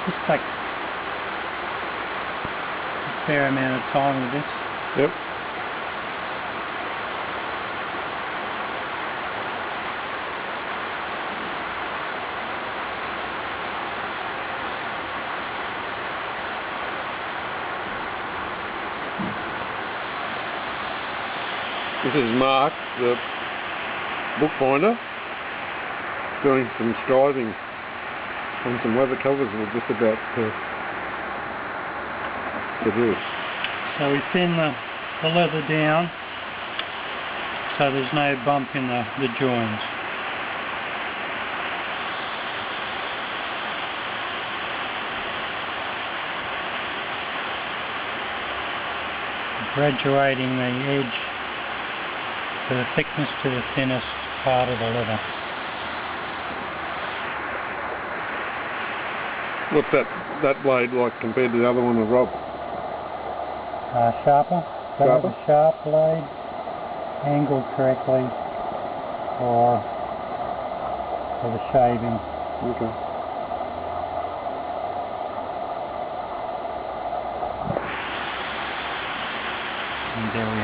Just take a fair amount of time with this. Yep. This is Mark, the bookbinder, doing some scribing on some weather covers we're just about to do. So we thin the leather down so there's no bump in the joins. Graduating the edge to the thickness to the thinnest part of the leather. What's that blade like compared to the other one of Rob? Sharper. Sharper? A sharp blade, angled correctly for the shaving. Okay. And there we